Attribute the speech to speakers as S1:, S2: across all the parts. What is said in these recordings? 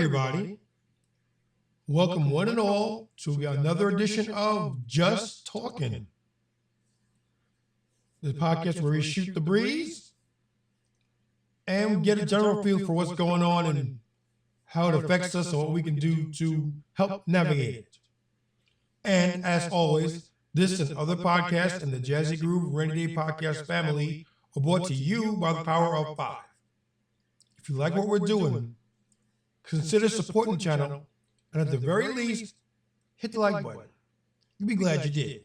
S1: everybody. Welcome one and all to another edition of Just Talkin, the podcast where we shoot the breeze and get a general feel for what's going on and how it affects us and what we can do to help navigate it. And as always, this and other podcasts in the Jazzy Groove Rainy Day Podcast family are brought to you by the Power of Five. If you like what we're doing, consider supporting the channel, and at the very least, hit the like button. You'll be glad you did.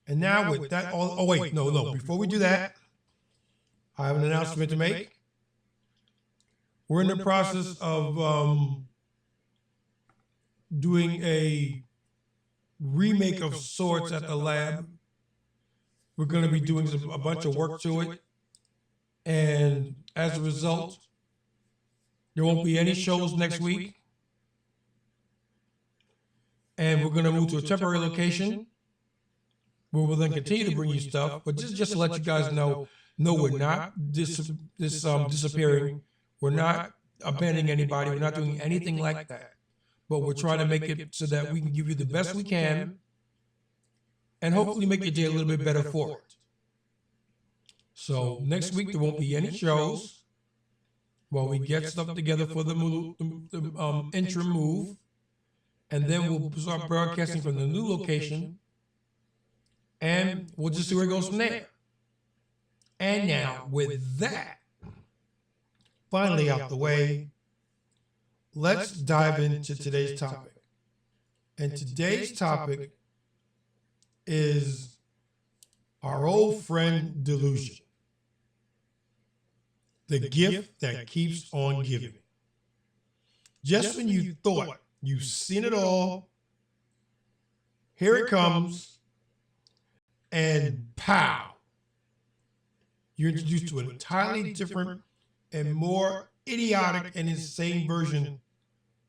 S1: And now with that, before we do that, I have an announcement to make. We're in the process of doing a remake of sorts at the lab. We're going to be doing a bunch of work to it. And as a result, there won't be any shows next week. And we're going to move to a temporary location where we'll then continue to bring you stuff. But just to let you guys know, no, we're not disappearing. We're not abandoning anybody. We're not doing anything like that. But we're trying to make it so that we can give you the best we can and hopefully make your day a little bit better for it. So next week, there won't be any shows while we get stuff together for the interim move. And then we'll start broadcasting from the new location. And we'll just see where it goes from there. And now, with that finally out the way, let's dive into today's topic. And today's topic is our old friend Delusion. The gift that keeps on giving. Just when you thought you've seen it all, here it comes, and pow! You're introduced to an entirely different and more idiotic and insane version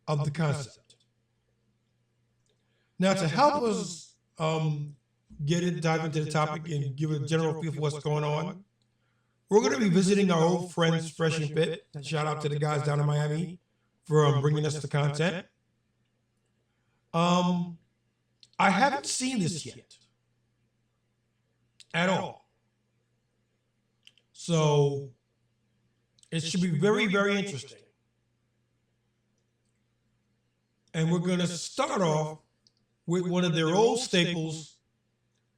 S1: of the concept. Now, to help us dive into the topic and give a general feel for what's going on, we're going to be visiting our old friends Fresh and Fit. Shout out to the guys down in Miami for bringing us the content. I haven't seen this yet at all. So it should be very, very interesting. And we're going to start off with one of their old staples,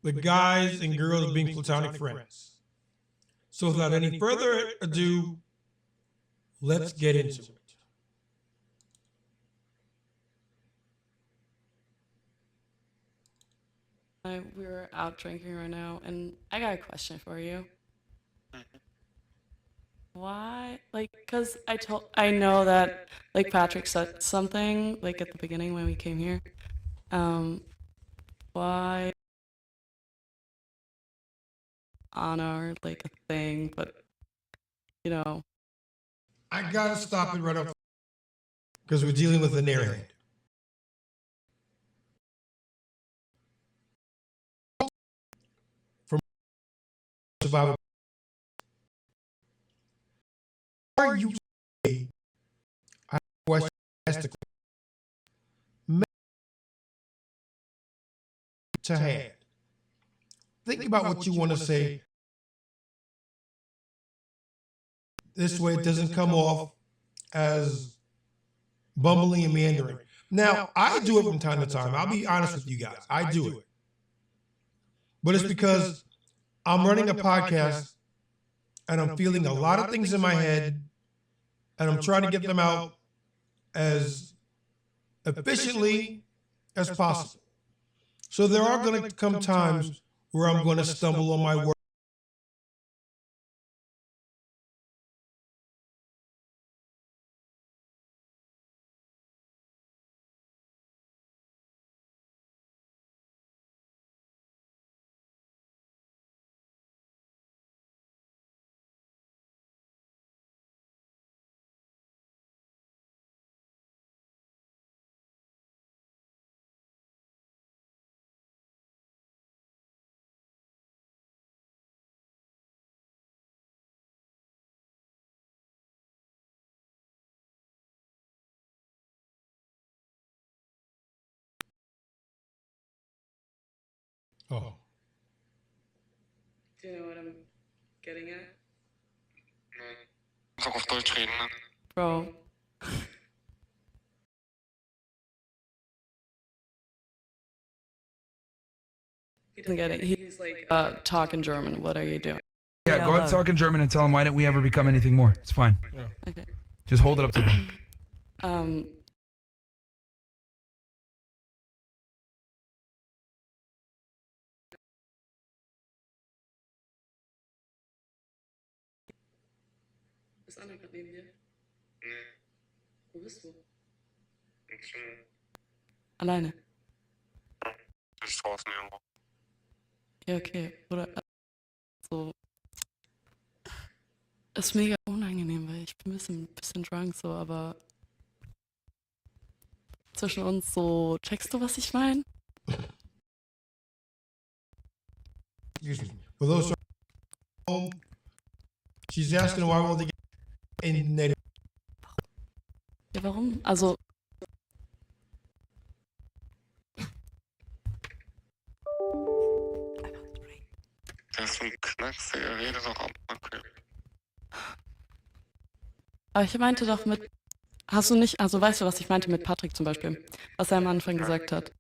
S1: the guys and girls being platonic friends. So without any further ado, let's get into it.
S2: We're out drinking right now, and I got a question for you. Why, because I know that, Patrick said something, at the beginning when we came here. Why honor, a thing, but,
S1: I gotta stop it right up because we're dealing with an airhead. From survival. Are you say I question to have? Think about what you want to say. This way it doesn't come off as bumbling and meandering. Now, I do it from time to time. I'll be honest with you guys. I do it. But it's because I'm running a podcast and I'm feeling a lot of things in my head and I'm trying to get them out as efficiently as possible. So there are going to come times where I'm going to stumble on my words. Oh.
S2: Do you know what I'm getting at?
S3: Muss auch auf Deutsch reden, ne?
S2: Bro. He doesn't get it. He's like, talk in German. What are you doing?
S4: Yeah, go ahead and talk in German and tell them why didn't we ever become anything more. It's fine.
S1: Yeah.
S2: Okay.
S4: Just hold it up to them.
S2: Ist Anna gerade neben dir?
S3: Nee,
S2: Wo bist du?
S3: im Zimmer.
S2: Alleine.
S3: Die ist draußen irgendwo.
S2: Ja, okay. Oder so. Ist mega unangenehm, weil ich bin ein bisschen drunk so, aber zwischen uns so, checkst du, was ich meine?
S1: Excuse me. For those who are home, she's asking why won't they get in native.
S2: Ja, warum? Also,
S3: Der ist so ein Knacks, der redet doch ab. Okay.
S2: aber ich meinte doch mit, hast du nicht, also weißt du, was ich meinte mit Patrick zum Beispiel, was er am Anfang gesagt hat?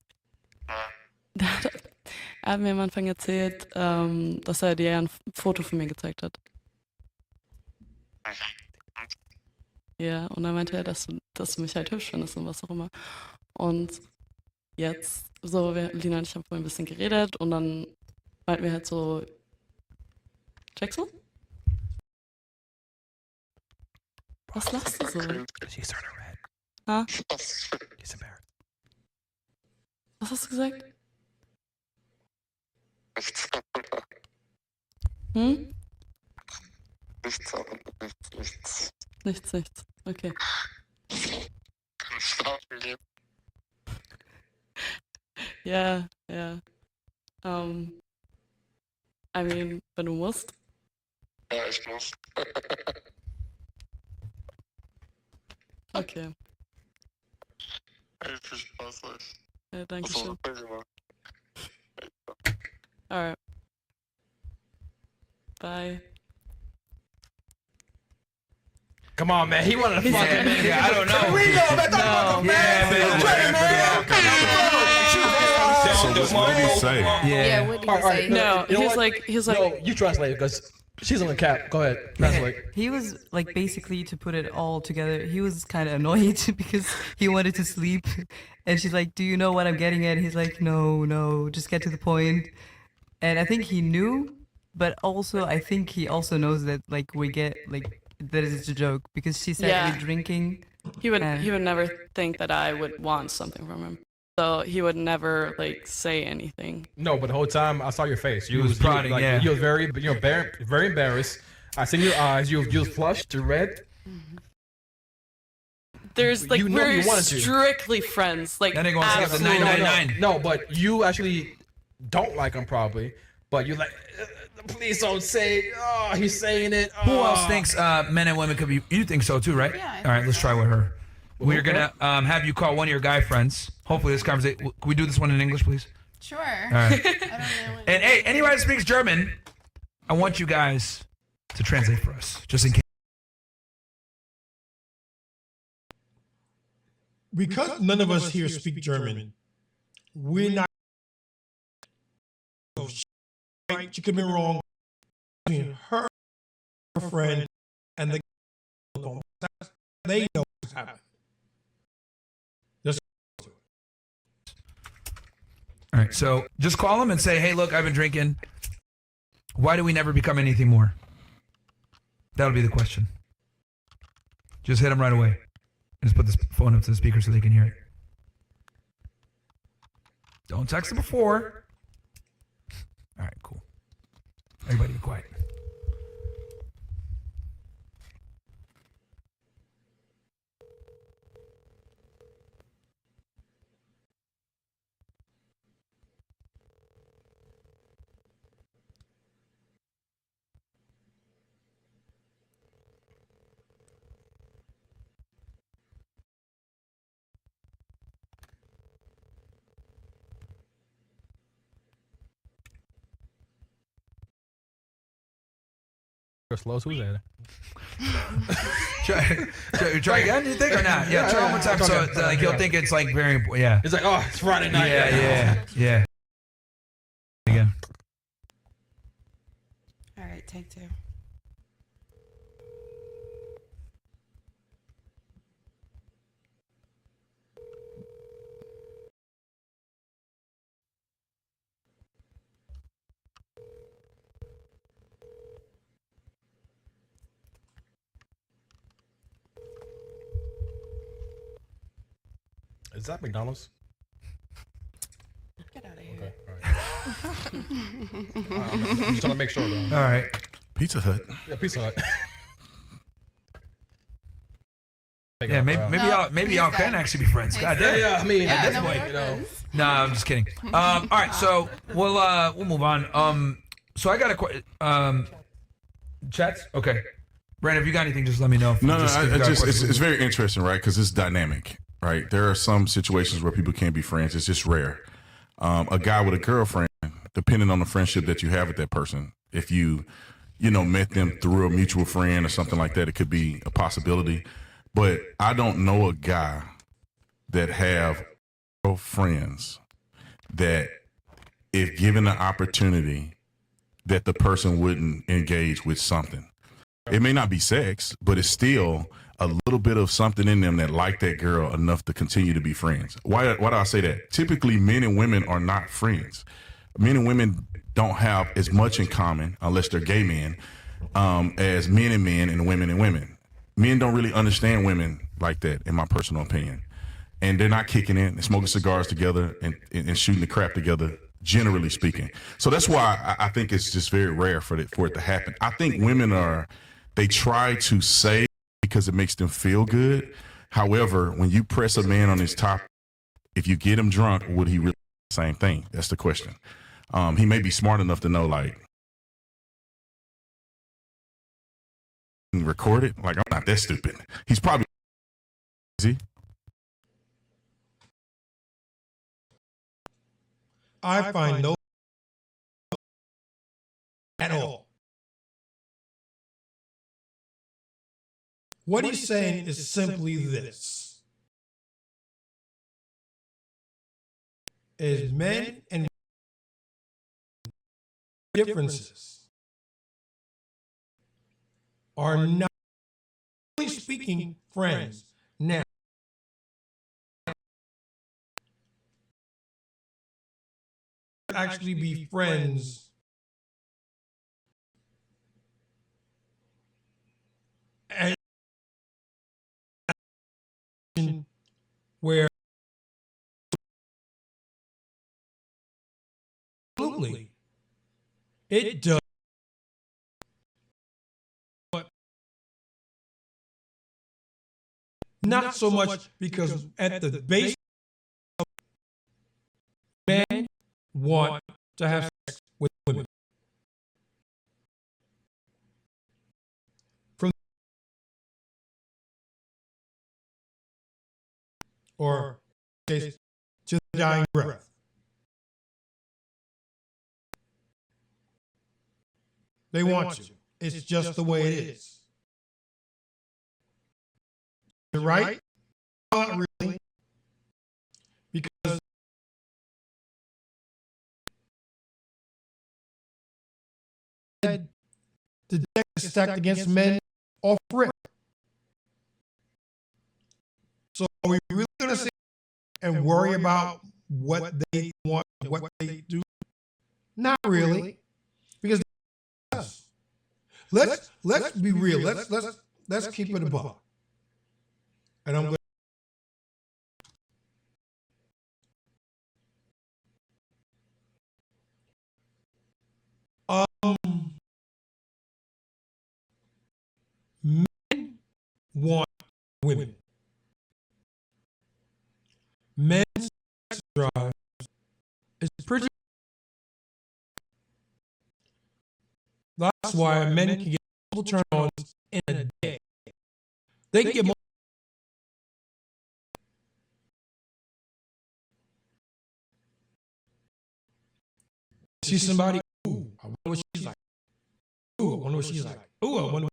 S2: Er hat mir am Anfang erzählt, dass er dir ein Foto von mir gezeigt hat. Ja, und dann meinte er, dass du mich halt hübsch findest und was auch immer. Und jetzt, so, Lina und ich haben vorhin ein bisschen geredet und dann meinten wir halt so, checkst du? Was lachst du so?
S4: She's turning red.
S2: Ha?
S3: Was?
S4: She's embarrassed.
S2: Was hast du gesagt?
S3: Nichts.
S2: Hm?
S3: Nichts, nichts.
S2: Nichts. Okay.
S3: Kann schlafen gehen.
S2: Ja. I mean, wenn du musst.
S3: Ja, ich muss.
S2: Okay.
S3: Ey, viel Spaß euch.
S2: Ja, danke
S3: Achso,
S2: schön.
S3: was gemacht.
S2: Alright. Bye.
S5: Come on, man. He wanted to fucking man.
S4: Yeah, I don't know.
S5: We know, man.
S2: No.
S4: Yeah,
S6: So what did he say?
S4: Yeah.
S7: What did he say?
S2: No,
S5: You know
S2: he's
S5: what?
S2: like,
S5: No, you translate because she's on the cap. Go ahead, translate.
S7: He was like, basically, to put it all together, he was kind of annoyed because he wanted to sleep, and she's like, "Do you know what I'm getting at?" He's like, "No, just get to the point." And I think he knew, but also I think he also knows that like we get like that it's a joke because she said
S2: Yeah.
S7: we're drinking.
S2: he would never think that I would want something from him. So he would never like say anything.
S5: No, but the whole time I saw your face.
S4: was prodding,
S5: like,
S4: yeah.
S5: You was very, very embarrassed. I seen your eyes. You was flushed, you red.
S2: There's like
S5: You know
S2: we're
S5: you wanted to.
S2: strictly friends. Like
S4: That nigga wants to have the
S2: absolutely.
S4: 999.
S5: No, but you actually don't like him probably. But you like, please don't say. Oh, he's saying it.
S4: Who
S5: Oh.
S4: else thinks men and women could be? You think so too, right?
S7: Yeah, I
S4: All right, let's try with her. We're gonna have you call one of your guy friends. Hopefully, this conversation. Can we do this one in English, please?
S8: Sure.
S4: All right.
S8: I don't know.
S4: And hey, anybody that speaks German, I want you guys to translate for us, just in case.
S1: Because none of us here speak German, we're not. Right, she could be wrong between her friend and the. They know what's happening. Just
S4: All right, so just call them and say, "Hey, look, I've been drinking. Why do we never become anything more?" That'll be the question. Just hit them right away. And just put this phone up to the speaker so they can hear it. Don't text them before. All right, cool. Everybody be quiet.
S5: Slow, who's that?
S4: Try again, you think, or not? Yeah, try one more time. So like he'll think it's like very important. Yeah.
S5: It's like, oh, it's Friday night.
S4: Yeah. Again.
S8: All right, take two.
S5: Is that McDonald's?
S8: Get out of here.
S5: Okay, all right. I'm just trying to make sure, though.
S4: All right.
S6: Pizza Hut.
S5: Yeah, Pizza Hut.
S4: Yeah, maybe y'all can actually be friends. God damn.
S5: Yeah, I mean,
S8: Yeah,
S5: at this
S8: no,
S5: point,
S8: we're
S5: you know.
S8: friends.
S4: No, I'm just kidding. All right, so we'll move on. So I got a question. Chats? Okay. Brandon, if you got anything, just let me know.
S6: No, it's very interesting, right? Because it's dynamic, right? There are some situations where people can't be friends. It's just rare. A guy with a girlfriend, depending on the friendship that you have with that person, if you met them through a mutual friend or something like that, it could be a possibility. But I don't know a guy that have friends that, if given the opportunity, that the person wouldn't engage with something. It may not be sex, but it's still a little bit of something in them that like that girl enough to continue to be friends. Why do I say that? Typically, men and women are not friends. Men and women don't have as much in common, unless they're gay men, as men and women and women. Men don't really understand women like that, in my personal opinion. And they're not kicking in and smoking cigars together and shooting the crap together, generally speaking. So that's why I think it's just very rare for it to happen. I think women they try to say because it makes them feel good. However, when you press a man on his top, if you get him drunk, would he really do the same thing? That's the question. He may be smart enough to know, like, record it. Like, I'm not that stupid. He's probably, is he?
S1: I find no at all. What he's saying is simply this: is men and differences are not, only speaking, friends. Now, actually be friends and where absolutely it does, but not so much, because at the base, men want to have sex with women. From or to the dying breath. They want you. It's just the way it is. Right? Not really. Because the deck is stacked against men off rip. So are we really going to sit and worry about what they want, what they do? Not really. Because let's be real. Let's keep it a buck. And I'm going men want women. Men's sex drive is pretty. That's why men can get multiple turn-ons in a day. They can get multiple. See somebody, ooh, I wonder what she's like. Ooh, I wonder what she's like. Ooh, I wonder.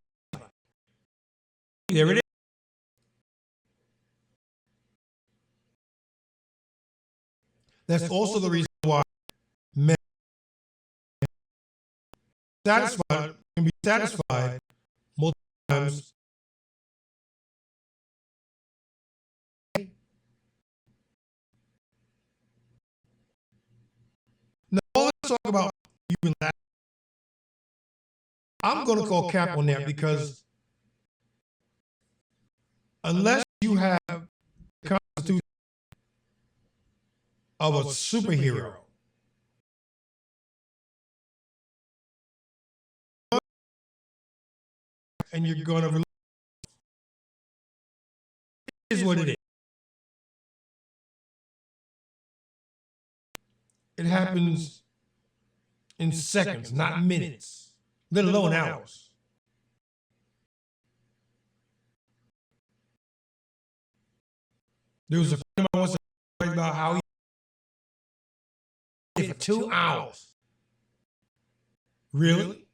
S1: There it is. That's also the reason why men can be satisfied multiple times. Now, let's talk about you and that. I'm going to call cap on that because unless you have the constitution of a superhero, and you're going to is what it is. It happens in seconds, not minutes, let alone hours. There was a friend of mine once about how he did for 2 hours. Really?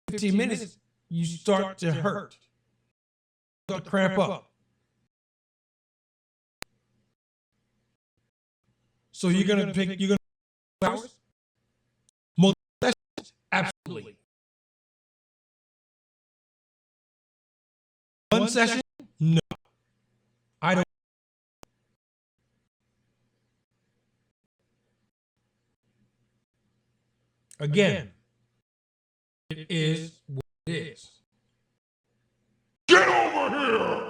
S1: In 15 minutes, you start to hurt. You start to cramp up. So you're gonna pick 2 hours? Multiple sessions? Absolutely. One session? No. I don't. Again, it is what it is. Get over here!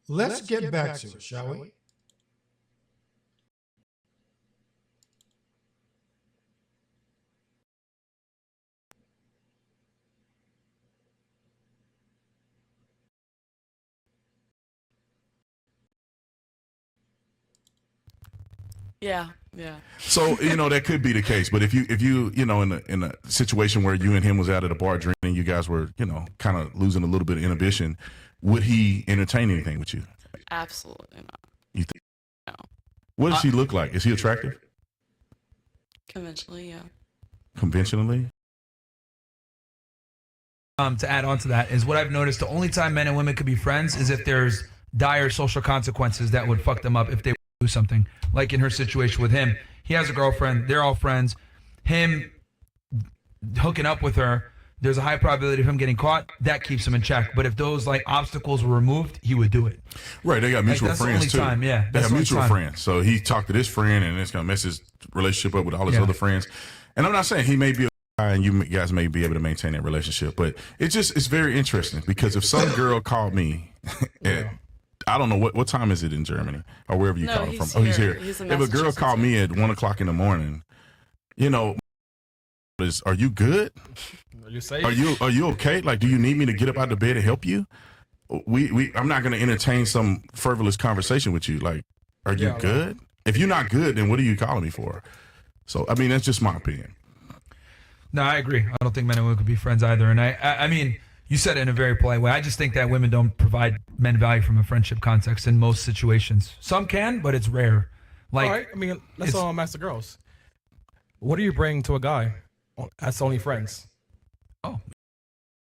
S1: Let's get back to it, shall we?
S2: Yeah, yeah.
S6: So that could be the case, but if you in a situation where you and him was out at a bar drinking, you guys were kind of losing a little bit of inhibition, would he entertain anything with you?
S2: Absolutely not.
S6: You think?
S2: No.
S6: What does he look like? Is he attractive?
S2: Conventionally, yeah.
S6: Conventionally?
S4: To add on to that is what I've noticed. The only time men and women could be friends is if there's dire social consequences that would fuck them up if they do something. Like in her situation with him, he has a girlfriend. They're all friends. Him hooking up with her, there's a high probability of him getting caught. That keeps him in check. But if those obstacles were removed, he would do it.
S6: Right. They got mutual
S4: that's
S6: friends
S4: the only
S6: too.
S4: Time, yeah.
S6: They
S4: That's
S6: have
S4: the only
S6: mutual
S4: time.
S6: friends. So he talked to this friend, and it's gonna mess his relationship up with all his
S4: Yeah.
S6: other friends. And I'm not saying he may be a guy, and you guys may be able to maintain that relationship, but it's very interesting because if some girl called me, I don't know what time is it in Germany or wherever you
S2: No,
S6: call it from.
S2: he's
S6: Oh, he's
S2: here.
S6: here.
S2: He's in
S6: If a girl
S2: Massachusetts,
S6: called me at 1:00 in the morning, are you good?
S5: Are you safe?
S6: Are you okay? Like, do you need me to get up out of bed and help you? I'm not going to entertain some frivolous conversation with you. Like, are you good? If you're not good, then what are you calling me for? So, I mean, that's just my opinion.
S4: No, I agree. I don't think men and women could be friends either. And I mean, you said it in a very polite way. I just think that women don't provide men value from a friendship context in most situations. Some can, but it's rare.
S5: All right. I mean, let's all ask the girls. What do you bring to a guy as only friends?
S4: Oh,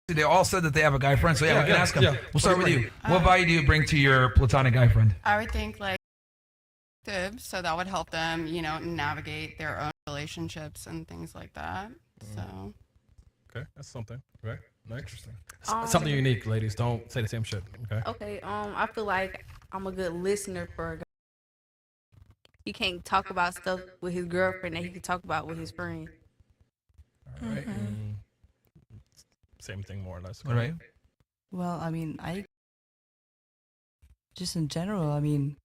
S4: they all said that they have a guy friend. So we can ask them.
S5: Yeah.
S4: We'll start with you. What value do you bring to your platonic guy friend?
S8: I would think so that would help them, navigate their own relationships and things like that. So.
S5: Okay, that's something. Okay, interesting. Something unique, ladies. Don't say the same shit. Okay.
S9: Okay. I feel like I'm a good listener for a guy. He can't talk about stuff with his girlfriend that he can talk about with his friend.
S5: All right. Same thing, more or less.
S4: All right.
S7: Well, I mean, just in general, I mean,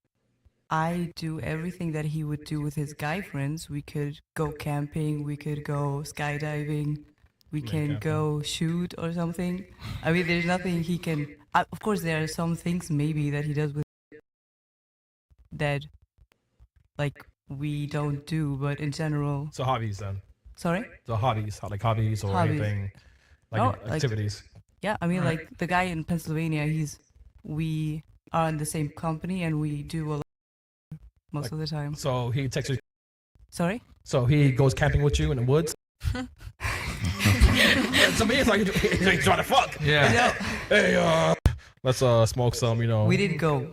S7: I do everything that he would do with his guy friends. We could go camping, we could go skydiving, we can go shoot or something. I mean, there's nothing he can. Of course, there are some things maybe that he does with that, we don't do, but in general.
S5: So hobbies then.
S7: Sorry?
S5: So hobbies or
S7: Hobbies.
S5: anything,
S7: No,
S5: activities.
S7: Yeah, I mean, like the guy in Pennsylvania, we are in the same company and we do a lot most of the time.
S5: So he texts you.
S7: Sorry?
S5: So he goes camping with you in the woods. To me, it's like he's trying to fuck.
S4: Yeah.
S5: Hey, let's smoke some.
S7: We didn't go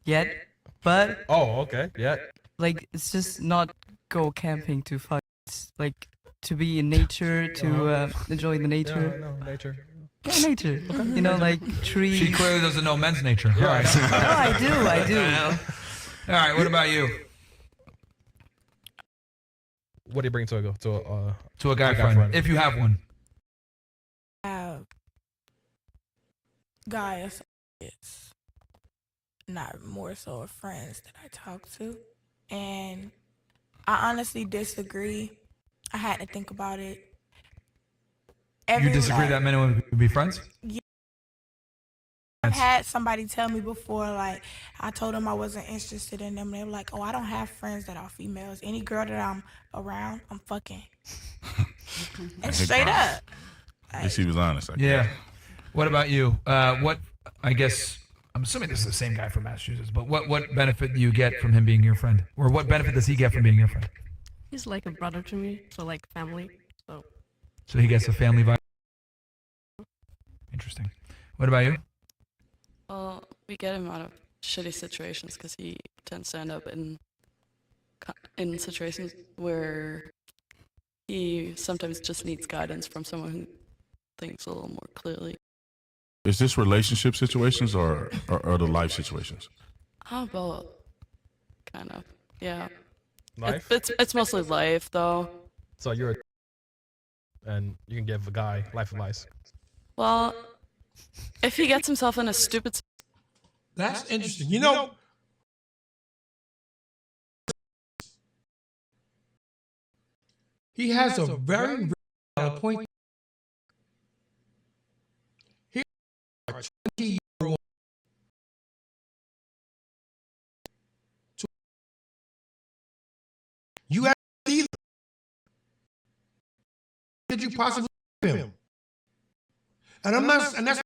S7: yet, but
S5: Oh, okay. Yeah.
S7: like it's just not go camping to fuck. It's like to be in nature, to enjoy the nature.
S5: No, nature.
S7: Yeah, nature. You know, like trees.
S4: She clearly doesn't know men's nature. All right.
S7: Oh, I do.
S4: All right. What about you?
S5: What do you bring to a
S4: Guy friend, if you have one.
S10: Have guys, it's not more so of friends that I talk to, and I honestly disagree. I had to think about it.
S4: You disagree that men would be friends?
S10: I've had somebody tell me before, like, I told them I wasn't interested in them. They were like, oh, I don't have friends that are females. Any girl that I'm around, I'm fucking. And straight up.
S6: At least he was honest.
S4: Yeah. What about you? I guess, I'm assuming this is the same guy from Massachusetts, but what benefit do you get from him being your friend? Or what benefit does he get from being your friend?
S2: He's like a brother to me, so like family.
S4: So he gets a family vibe? Interesting. What about you?
S2: Well, we get him out of shitty situations because he tends to end up in situations where he sometimes just needs guidance from someone who thinks a little more clearly.
S6: Is this relationship situations or the life situations?
S2: How about kind of, yeah.
S5: Life.
S2: It's mostly life though.
S5: So and you can give a guy life advice.
S2: Well, if he gets himself in a stupid.
S1: That's interesting. You know, he has a very, very valid point. He's a 20-year-old. You have either. Did you possibly have him? And I'm not, and that's,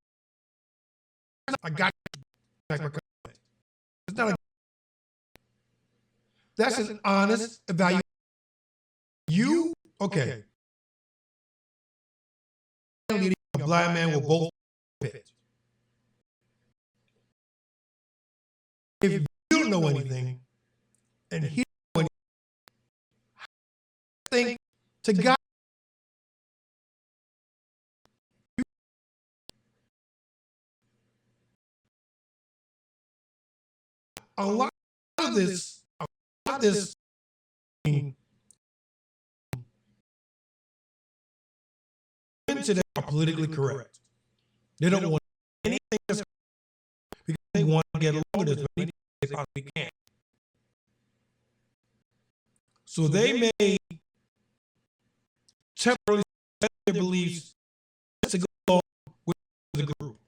S1: I got you. It's not a, that's an honest evaluation. You, okay. A blind man will both fit. If you don't know anything, and he don't know anything, think to God. A lot of this today are politically correct. They don't want anything that's because they want to get along with as many people as they possibly can. So they may temporarily set their beliefs to go along with the group.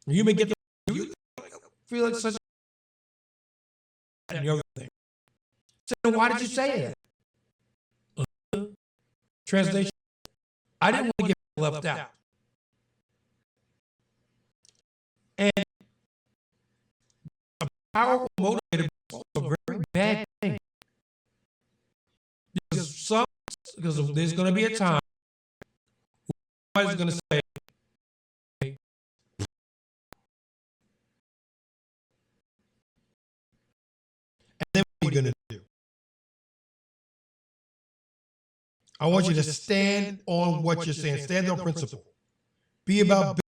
S1: You may get you feel like such and the other thing. So why did you say that? Translation. I didn't want to get left out. And a powerful motivator is a very bad thing. Because there's going to be a time where somebody's going to say, and then what are you going to do? I want you to stand on what you're saying. Stand on principle. Be about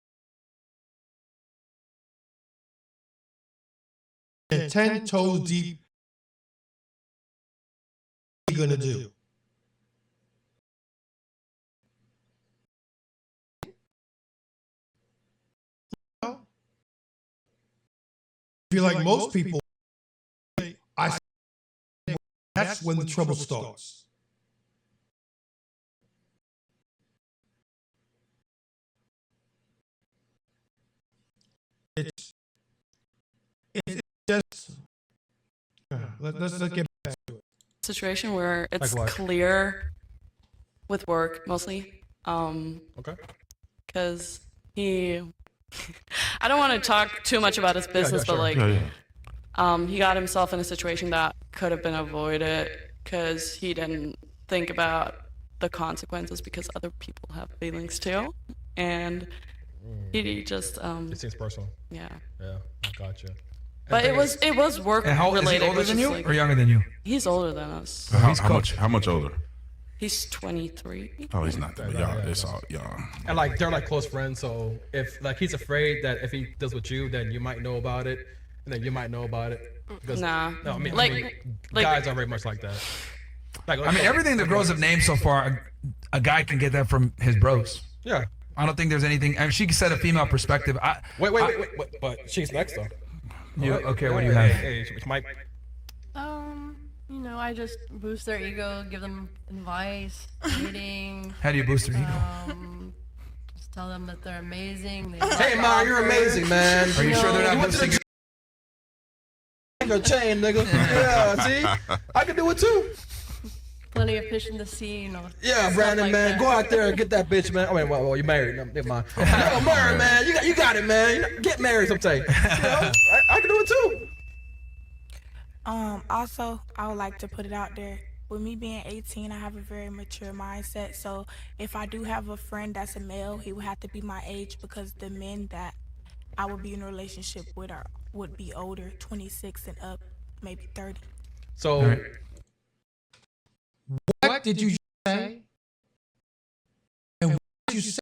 S1: 10 toes deep. What are you going to do? If you're like most people, that's when the trouble starts. It's just let's get back to it.
S2: Situation where it's
S5: Like what?
S2: clear with work mostly.
S5: Okay.
S2: Because he, I don't want to talk too much about his business,
S5: sure.
S2: but like,
S6: Yeah.
S2: he got himself in a situation that could have been avoided because he didn't think about the consequences because other people have feelings too, and he just
S5: It seems personal.
S2: yeah.
S5: Yeah, I got you.
S2: But it was work
S4: And how is he
S2: related.
S4: older
S2: which
S4: than
S2: is
S4: you
S2: like,
S4: or younger than you?
S2: he's older than us.
S6: How much older?
S2: He's 23.
S6: Oh, he's not that. Y'all, it's all y'all.
S5: And like they're like close friends, so if like he's afraid that if he does with you, then you might know about it, and then you might know about it. Because,
S2: Nah.
S5: no, I mean,
S2: Like-
S5: guys are very much like that. Like,
S4: I mean, everything the girls have named so far, a guy can get that from his bros.
S5: Yeah.
S4: I don't think there's anything. I mean, she said a female perspective.
S5: Wait, but she's next though.
S4: Okay, what do you have?
S5: Hey, Mike.
S11: You know, I just boost their ego, give them advice, dating.
S4: How do you boost their ego?
S11: Just tell them that they're amazing.
S5: Hey, man, you're amazing, man.
S4: Are you sure they're not boosting
S5: your chain, nigga? Yeah, see, I can do it too.
S11: Plenty of fish in the sea, you know.
S5: Yeah,
S11: stuff
S5: Brandon,
S11: like
S5: man,
S11: that.
S5: go out there and get that bitch, man. Oh, wait, well, you're married. No, never mind. Yo, married, man. You got it, man. You know, get married sometime. You know, I can do it too.
S10: Also, I would like to put it out there. With me being 18, I have a very mature mindset. So if I do have a friend that's a male, he would have to be my age because the men that I would be in a relationship with would be older, 26 and up, maybe 30.
S5: So,
S1: What did you just say? And what did you say?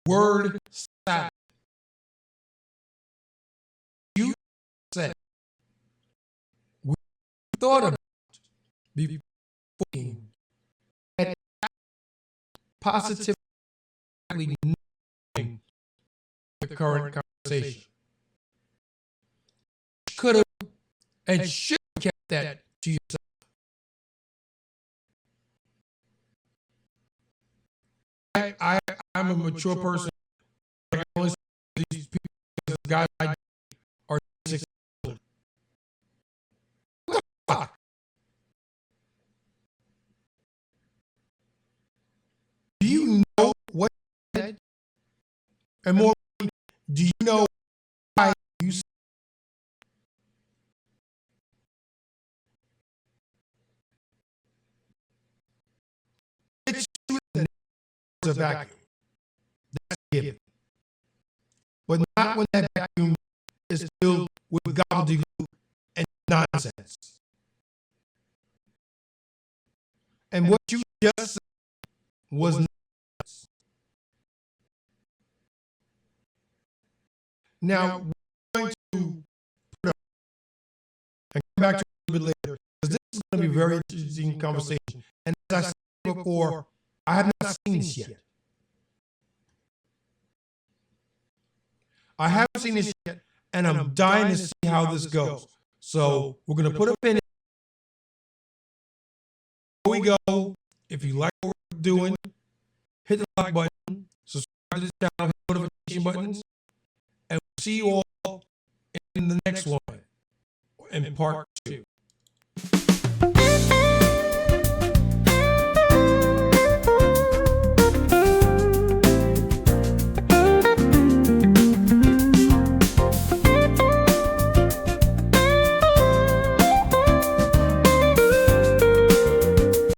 S1: Word salad. You said we thought about before at positively knowing the current conversation. Could have and should have kept that to yourself. I'm a mature person. I can only say these people, the guys I date are 6. What the fuck? Do you know what you said? And more, do you know why you said? It's true that it's a vacuum. That's a given. But not when that vacuum is filled with gobbledygook and nonsense. And what you just said was nonsense. Now, we're going to put up and come back to it a little bit later, because this is going to be a very interesting conversation. And as I said before, I have not seen this yet. I haven't seen this yet, and I'm dying to see how this goes. So we're going to put a pin in it. Before we go, if you like what we're doing, hit the like button, subscribe to this channel, hit the notification buttons, and we'll see you all in the next one, in part 2.